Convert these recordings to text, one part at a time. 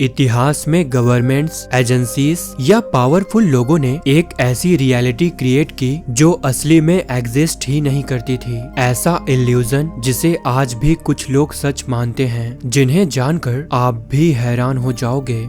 इतिहास में governments, agencies या पावरफुल लोगों ने एक ऐसी रियलिटी क्रिएट की जो असली में एग्जिस्ट ही नहीं करती थी। ऐसा इल्यूजन जिसे आज भी कुछ लोग सच मानते हैं, जिन्हें जानकर आप भी हैरान हो जाओगे।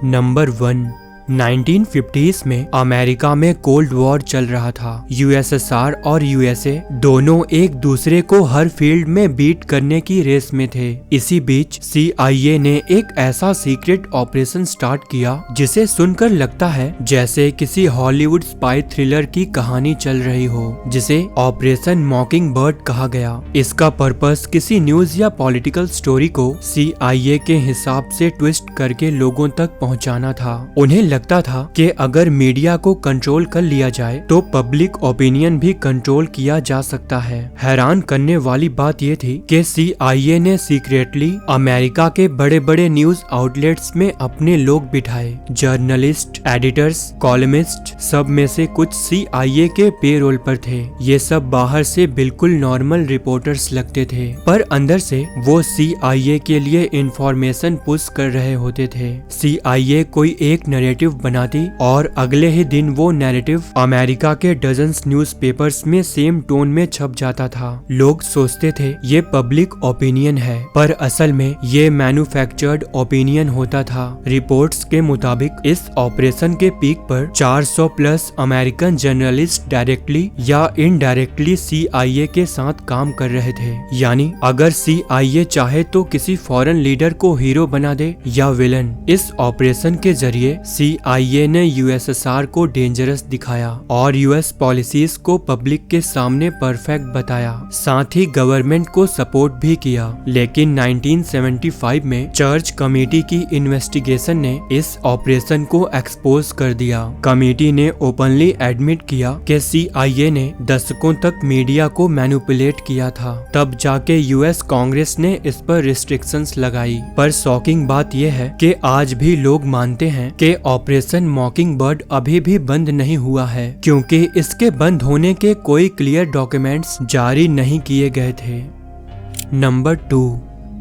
नंबर 1, 1950s में अमेरिका में कोल्ड वॉर चल रहा था। यूएसएसआर और यूएसए दोनों एक दूसरे को हर फील्ड में बीट करने की रेस में थे। इसी बीच CIA ने एक ऐसा सीक्रेट ऑपरेशन स्टार्ट किया जिसे सुनकर लगता है जैसे किसी हॉलीवुड स्पाई थ्रिलर की कहानी चल रही हो, जिसे ऑपरेशन मॉकिंगबर्ड कहा गया। इसका पर्पस किसी न्यूज या पॉलिटिकल स्टोरी को CIA के हिसाब से ट्विस्ट करके लोगों तक पहुंचाना था। उन्हें लगता था कि अगर मीडिया को कंट्रोल कर लिया जाए तो पब्लिक ओपिनियन भी कंट्रोल किया जा सकता है। हैरान करने वाली बात यह थी कि CIA ने सीक्रेटली अमेरिका के बड़े बड़े न्यूज आउटलेट्स में अपने लोग बिठाए। जर्नलिस्ट, एडिटर्स, कॉलमिस्ट, सब में से कुछ CIA के पेरोल पर थे। ये सब बाहर से बिल्कुल नॉर्मल रिपोर्टर्स लगते थे, पर अंदर से वो CIA के लिए इंफॉर्मेशन पुश कर रहे होते थे। CIA कोई एक नैरेटिव बनाती और अगले ही दिन वो नैरेटिव अमेरिका के डजन्स न्यूज़पेपर्स में सेम टोन में छप जाता था। लोग सोचते थे ये पब्लिक ओपिनियन है, पर असल में ये मैन्युफैक्चर्ड ओपिनियन होता था। रिपोर्ट्स के मुताबिक इस ऑपरेशन के पीक पर 400 प्लस अमेरिकन जर्नलिस्ट डायरेक्टली या इनडायरेक्टली CIA के साथ काम कर रहे थे। यानी अगर CIA चाहे तो किसी फॉरेन लीडर को हीरो बना दे या विलन। इस ऑपरेशन के जरिए CIA ने USSR को डेंजरस दिखाया और US पॉलिसीज को पब्लिक के सामने परफेक्ट बताया। साथ ही गवर्नमेंट को सपोर्ट भी किया। लेकिन 1975 में चर्च कमेटी की इन्वेस्टिगेशन ने इस ऑपरेशन को एक्सपोज कर दिया। कमेटी ने ओपनली एडमिट किया कि CIA ने दशकों तक मीडिया को मैनिपुलेट किया था। तब जाके US कांग्रेस ने इस पर रिस्ट्रिक्शंस लगाई। पर शॉकिंग बात यह है कि आज भी लोग मानते हैं कि ऑपरेशन मॉकिंगबर्ड अभी भी बंद नहीं हुआ है, क्योंकि इसके बंद होने के कोई क्लियर डॉक्यूमेंट्स जारी नहीं किए गए थे। नंबर 2,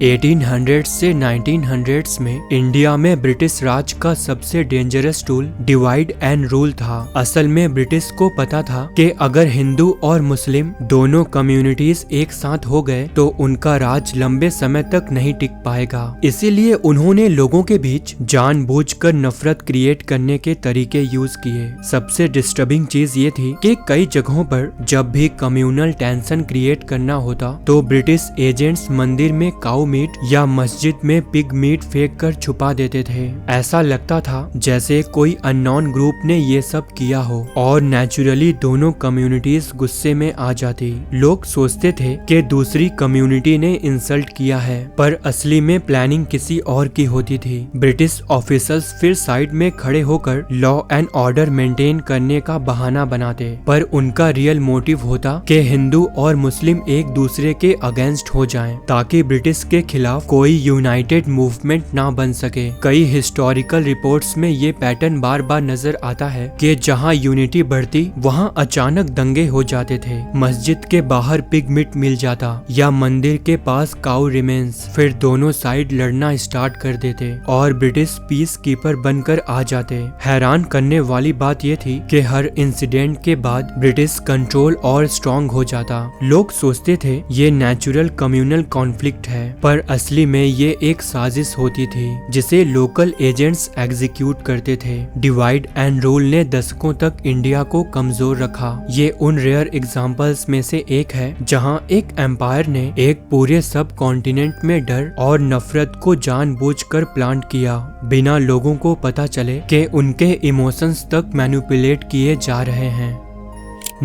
1800 से 1900s में इंडिया में ब्रिटिश राज का सबसे dangerous tool divide and rule था। असल में ब्रिटिश को पता था कि अगर हिंदू और मुस्लिम दोनों कम्युनिटीज एक साथ हो गए तो उनका राज लंबे समय तक नहीं टिक पाएगा। इसीलिए उन्होंने लोगों के बीच जानबूझकर नफरत क्रिएट करने के तरीके यूज किए। सबसे डिस्टर्बिंग चीज ये थी कि कई जगहों पर जब भी कम्युनल टेंशन क्रिएट करना होता तो ब्रिटिश एजेंट्स मंदिर में काऊ मीट या मस्जिद में पिग मीट फेंक कर छुपा देते थे। ऐसा लगता था जैसे कोई अननोन ग्रुप ने ये सब किया हो और नेचुरली दोनों कम्युनिटीज गुस्से में आ जाती। लोग सोचते थे कि दूसरी कम्युनिटी ने इंसल्ट किया है, पर असली में प्लानिंग किसी और की होती थी। ब्रिटिश ऑफिसर्स फिर साइड में खड़े होकर लॉ एंड ऑर्डर मेंटेन करने का बहाना बनाते, पर उनका रियल मोटिव होता कि हिंदू और मुस्लिम एक दूसरे के अगेंस्ट हो जाएं, ताकि ब्रिटिश के खिलाफ कोई यूनाइटेड मूवमेंट ना बन सके। कई हिस्टोरिकल रिपोर्ट्स में ये पैटर्न बार बार नजर आता है कि जहां यूनिटी बढ़ती वहां अचानक दंगे हो जाते थे। मस्जिद के बाहर पिग मीट मिल जाता या मंदिर के पास काउ रिमेन्स, फिर दोनों साइड लड़ना स्टार्ट कर देते और ब्रिटिश पीस कीपर बनकर आ जाते। हैरान करने वाली बात ये थी कि हर इंसिडेंट के बाद ब्रिटिश कंट्रोल और स्ट्रॉन्ग हो जाता। लोग सोचते थे ये नेचुरल कम्युनल कॉन्फ्लिक्ट है, पर असली में ये एक साजिश होती थी जिसे लोकल एजेंट्स एग्जीक्यूट करते थे। डिवाइड एंड रूल ने दशकों तक इंडिया को कमजोर रखा। ये उन रेयर एग्जांपल्स में से एक है जहां एक एम्पायर ने एक पूरे सब कॉन्टिनेंट में डर और नफरत को जानबूझकर प्लांट किया, बिना लोगों को पता चले कि उनके इमोशंस तक मैनिपुलेट किए जा रहे हैं।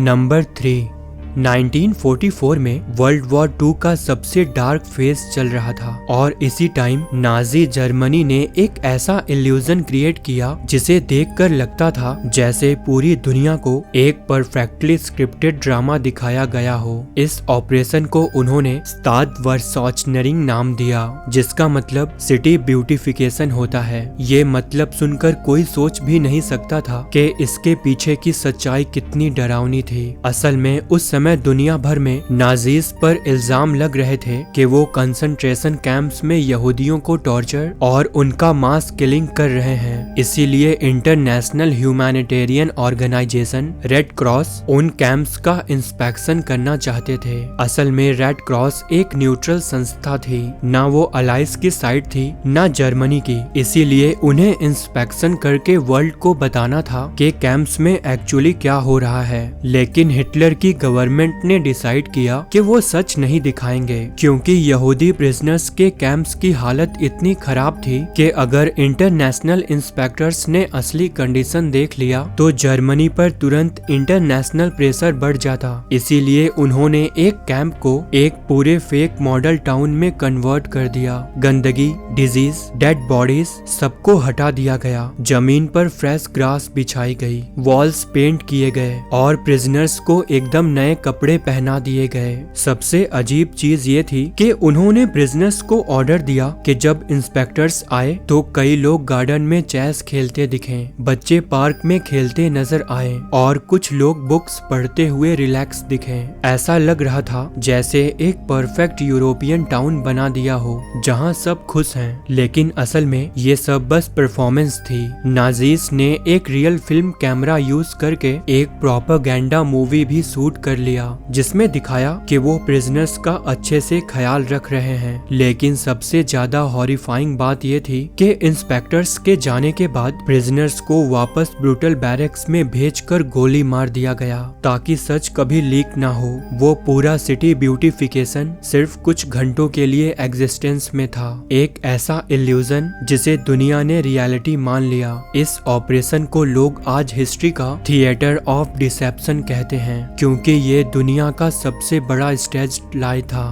नंबर 3, 1944 में वर्ल्ड वॉर 2 का सबसे डार्क फेज चल रहा था और इसी टाइम नाजी जर्मनी ने एक ऐसा इल्यूजन क्रिएट किया जिसे देखकर लगता था जैसे पूरी दुनिया को एक परफेक्टली स्क्रिप्टेड ड्रामा दिखाया गया हो। इस ऑपरेशन को उन्होंने स्टादवर्सॉचनरिंग नाम दिया, जिसका मतलब सिटी ब्यूटिफिकेशन होता है। ये मतलब सुनकर कोई सोच भी नहीं सकता था कि इसके पीछे की सच्चाई कितनी डरावनी थी। असल में उस समय समय दुनिया भर में नाजीज पर इल्जाम लग रहे थे कि वो कंसंट्रेशन कैंप्स में यहूदियों को टॉर्चर और उनका मास किलिंग कर रहे हैं। इसीलिए international humanitarian organisation Red Cross उन कैंप्स का इंस्पेक्शन करना चाहते थे। असल में रेड क्रॉस एक न्यूट्रल संस्था थी, ना वो अलाइस की साइड थी ना जर्मनी की। इसीलिए उन्हें इंस्पेक्शन करके वर्ल्ड को बताना था कि कैंप्स में एक्चुअली क्या हो रहा है। लेकिन हिटलर की गवर्नमेंट ने डिसाइड किया कि वो सच नहीं दिखाएंगे, क्योंकि यहूदी प्रिजनर्स के कैंप्स की हालत इतनी खराब थी कि अगर इंटरनेशनल इंस्पेक्टर्स ने असली कंडीशन देख लिया तो जर्मनी पर तुरंत इंटरनेशनल प्रेशर बढ़ जाता। इसीलिए उन्होंने एक कैंप को एक पूरे फेक मॉडल टाउन में कन्वर्ट कर दिया। गंदगी, डिजीज, डेड बॉडीज सबको हटा दिया गया। जमीन पर फ्रेश ग्रास बिछाई गई, वॉल्स पेंट किए गए और प्रिजनर्स को एकदम नए कपड़े पहना दिए गए। सबसे अजीब चीज ये थी कि उन्होंने प्रिजनर्स को ऑर्डर दिया कि जब इंस्पेक्टर्स आए तो कई लोग गार्डन में चेस खेलते दिखे, बच्चे पार्क में खेलते नजर आए और कुछ लोग बुक्स पढ़ते हुए रिलैक्स दिखे। ऐसा लग रहा था जैसे एक परफेक्ट यूरोपियन टाउन बना दिया हो जहां सब खुश हैं। लेकिन असल में ये सब बस परफॉर्मेंस थी। नाजीज ने एक रियल फिल्म कैमरा यूज करके एक प्रोपेगेंडा मूवी भी शूट कर लिया, जिसमें दिखाया कि वो प्रिजनर्स का अच्छे से ख्याल रख रहे हैं। लेकिन सबसे ज्यादा हॉरिफाइंग बात ये थी कि इंस्पेक्टर्स के जाने के बाद प्रिजनर्स को वापस ब्रूटल बैरक्स में भेजकर गोली मार दिया गया ताकि सच कभी लीक ना हो। वो पूरा सिटी ब्यूटिफिकेशन सिर्फ कुछ घंटों के लिए एग्जिस्टेंस में था, एक ऐसा इल्यूजन जिसे दुनिया ने रियलिटी मान लिया। इस ऑपरेशन को लोग आज हिस्ट्री का थिएटर ऑफ डिसेप्शन कहते हैं, क्योंकि ये दुनिया का सबसे बड़ा स्टेज लाई था।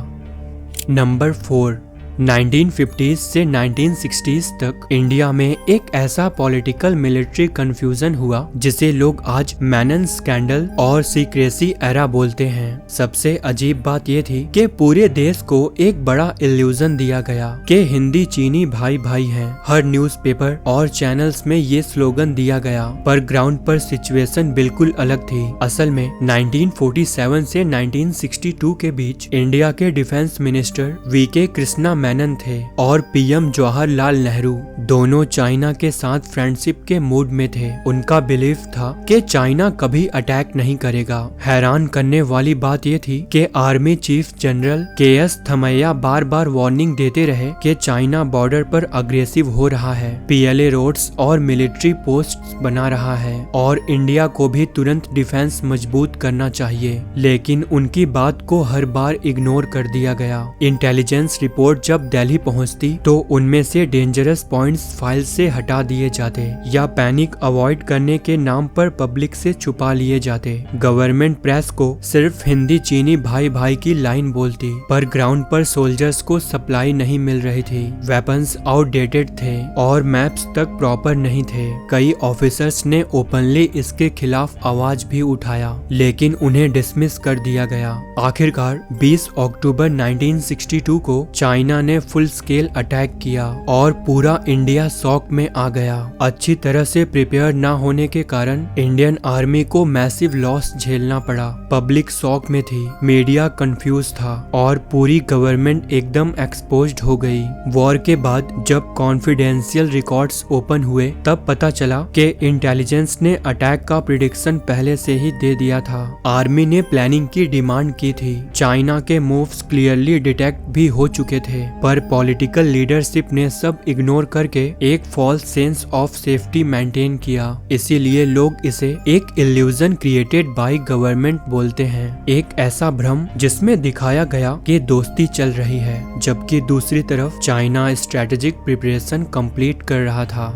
नंबर 4, 1950s से 1960s तक इंडिया में एक ऐसा पॉलिटिकल मिलिट्री कंफ्यूजन हुआ जिसे लोग आज मैनन स्कैंडल और सीक्रेसी एरा बोलते हैं। सबसे अजीब बात ये थी कि पूरे देश को एक बड़ा इल्यूजन दिया गया कि हिंदी चीनी भाई भाई हैं। हर न्यूज़पेपर और चैनल्स में ये स्लोगन दिया गया, पर ग्राउंड पर सिचुएशन बिल्कुल अलग थी। असल में 1947 से 1962 के बीच इंडिया के defence minister VK. Krishna Menon थे और पीएम जवाहरलाल नेहरू दोनों चाइना के साथ फ्रेंडशिप के मूड में थे। उनका बिलीफ था कि चाइना कभी अटैक नहीं करेगा। हैरान करने वाली बात ये थी कि आर्मी चीफ जनरल के.एस. थमैया बार बार वार्निंग देते रहे कि चाइना बॉर्डर पर अग्रेसिव हो रहा है, पीएलए रोड्स और मिलिट्री पोस्ट्स बना रहा है और इंडिया को भी तुरंत डिफेंस मजबूत करना चाहिए। लेकिन उनकी बात को हर बार इग्नोर कर दिया गया। इंटेलिजेंस रिपोर्ट जब दिल्ली पहुंचती तो उनमें से डेंजरस पॉइंट्स फाइल से हटा दिए जाते या पैनिक अवॉइड करने के नाम पर पब्लिक से छुपा लिए जाते। गवर्नमेंट प्रेस को सिर्फ हिंदी चीनी भाई भाई की लाइन बोलती, पर ग्राउंड पर सोल्जर्स को सप्लाई नहीं मिल रही थी। वेपन्स आउटडेटेड थे और मैप्स तक प्रॉपर नहीं थे। कई ऑफिसर्स ने ओपनली इसके खिलाफ आवाज भी उठाया, लेकिन उन्हें डिसमिस कर दिया गया। आखिरकार 20 अक्टूबर 1962 को चाइना ने फुल स्केल अटैक किया और पूरा इंडिया शॉक में आ गया। अच्छी तरह से प्रिपेयर न होने के कारण इंडियन आर्मी को मैसिव लॉस झेलना पड़ा। पब्लिक शॉक में थी, मीडिया कंफ्यूज था और पूरी गवर्नमेंट एकदम एक्सपोज्ड हो गई। वॉर के बाद जब कॉन्फिडेंशियल रिकॉर्ड्स ओपन हुए तब पता चला कि इंटेलिजेंस ने अटैक का प्रिडिक्शन पहले से ही दे दिया था। आर्मी ने प्लानिंग की डिमांड की थी। चाइना के मूव्स क्लियरली डिटेक्ट भी हो चुके थे, पर पॉलिटिकल लीडरशिप ने सब इग्नोर करके एक false sense of safety maintain किया। इसीलिए लोग इसे एक इल्यूजन क्रिएटेड बाय गवर्नमेंट बोलते हैं, एक ऐसा भ्रम जिसमें दिखाया गया कि दोस्ती चल रही है, जबकि दूसरी तरफ चाइना स्ट्रेटेजिक प्रिपरेशन कंप्लीट कर रहा था।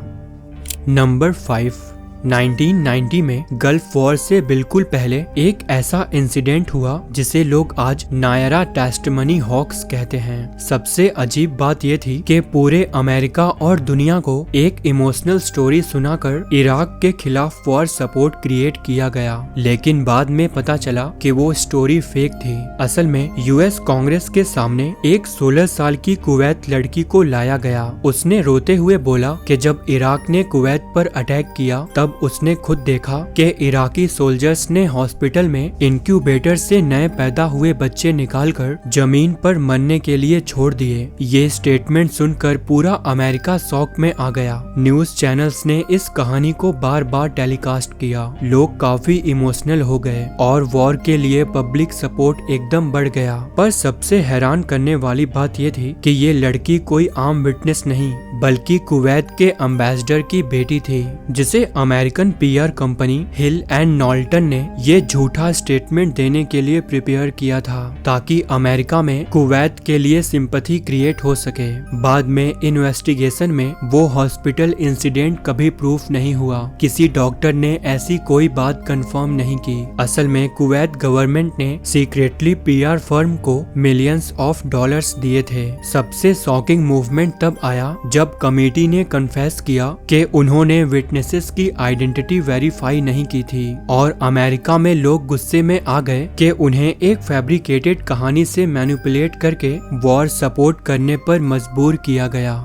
नंबर 5, 1990 में गल्फ वॉर से बिल्कुल पहले एक ऐसा इंसिडेंट हुआ जिसे लोग आज नायरा टेस्टमनी हॉक्स कहते हैं। सबसे अजीब बात ये थी कि पूरे अमेरिका और दुनिया को एक इमोशनल स्टोरी सुनाकर इराक के खिलाफ वॉर सपोर्ट क्रिएट किया गया, लेकिन बाद में पता चला कि वो स्टोरी फेक थी। असल में यूएस कांग्रेस के सामने एक 16 साल की कुवैत लड़की को लाया गया। उसने रोते हुए बोला कि जब इराक ने कुवैत पर अटैक किया तब तब उसने खुद देखा कि इराकी सोल्जर्स ने हॉस्पिटल में इंक्यूबेटर से नए पैदा हुए बच्चे निकालकर जमीन पर मरने के लिए छोड़ दिए। ये स्टेटमेंट सुनकर पूरा अमेरिका शॉक में आ गया। न्यूज चैनल्स ने इस कहानी को बार बार टेलीकास्ट किया। लोग काफी इमोशनल हो गए और वॉर के लिए पब्लिक सपोर्ट एकदम बढ़ गया। पर सबसे हैरान करने वाली बात ये थी कि ये लड़की कोई आम विटनेस नहीं बल्कि कुवैत के एम्बेसडर की बेटी थी, जिसे American PR company Hill and Knowlton ने ये झूठा स्टेटमेंट देने के लिए प्रिपेयर किया था ताकि अमेरिका में कुवैत के लिए सिंपैथी क्रिएट हो सके। बाद में इन्वेस्टिगेशन में वो हॉस्पिटल इंसिडेंट कभी प्रूफ नहीं हुआ। किसी डॉक्टर ने ऐसी कोई बात कंफर्म नहीं की। असल में कुवैत गवर्नमेंट ने सीक्रेटली पीआर फर्म को मिलियंस ऑफ डॉलर्स दिए थे। सबसे शॉकिंग मूवमेंट तब आया जब कमेटी ने कन्फेस किया कि उन्होंने विटनेसेस की आइडेंटिटी वेरीफाई नहीं की थी और अमेरिका में लोग गुस्से में आ गए कि उन्हें एक फैब्रिकेटेड कहानी से मैनिपुलेट करके वॉर सपोर्ट करने पर मजबूर किया गया।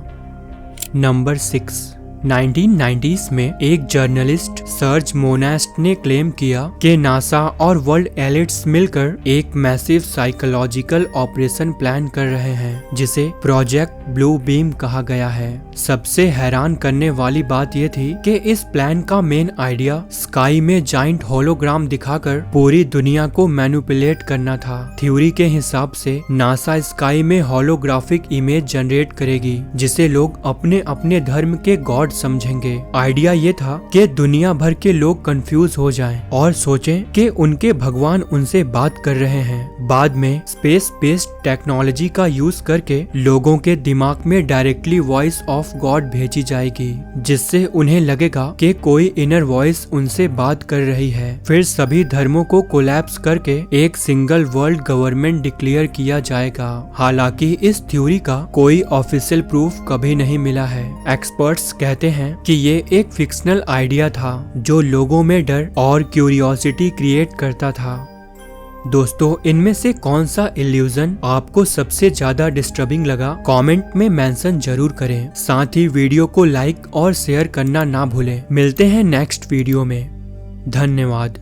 नंबर 6, 1990s में एक जर्नलिस्ट सर्ज मोनास्ट ने क्लेम किया कि नासा और वर्ल्ड एलिट्स मिलकर एक मैसिव साइकोलॉजिकल ऑपरेशन प्लान कर रहे हैं जिसे प्रोजेक्ट ब्लू बीम कहा गया है। सबसे हैरान करने वाली बात यह थी कि इस प्लान का मेन आइडिया स्काई में जाइंट होलोग्राम दिखाकर पूरी दुनिया को मैनिपुलेट करना था। थ्योरी के हिसाब से नासा स्काई में होलोग्राफिक इमेज जनरेट करेगी जिसे लोग अपने अपने धर्म के गॉड समझेंगे। आइडिया ये था कि दुनिया भर के लोग कंफ्यूज हो जाएं और सोचें कि उनके भगवान उनसे बात कर रहे हैं। बाद में स्पेस बेस्ड टेक्नोलॉजी का यूज करके लोगों के दिमाग में डायरेक्टली वॉइस ऑफ गॉड भेजी जाएगी जिससे उन्हें लगेगा कि कोई इनर वॉइस उनसे बात कर रही है। फिर सभी धर्मों को कोलैप्स करके एक सिंगल वर्ल्ड गवर्नमेंट डिक्लेयर किया जाएगा। हालांकि इस थ्योरी का कोई ऑफिशियल प्रूफ कभी नहीं मिला है। एक्सपर्ट्स कहते हैं कि ये एक फिक्शनल आइडिया था जो लोगों में डर और क्यूरियोसिटी क्रिएट करता था। दोस्तों, इनमें से कौन सा इल्यूजन आपको सबसे ज्यादा डिस्टर्बिंग लगा कमेंट में मेंशन जरूर करें। साथ ही वीडियो को लाइक और शेयर करना ना भूलें। मिलते हैं नेक्स्ट वीडियो में। धन्यवाद।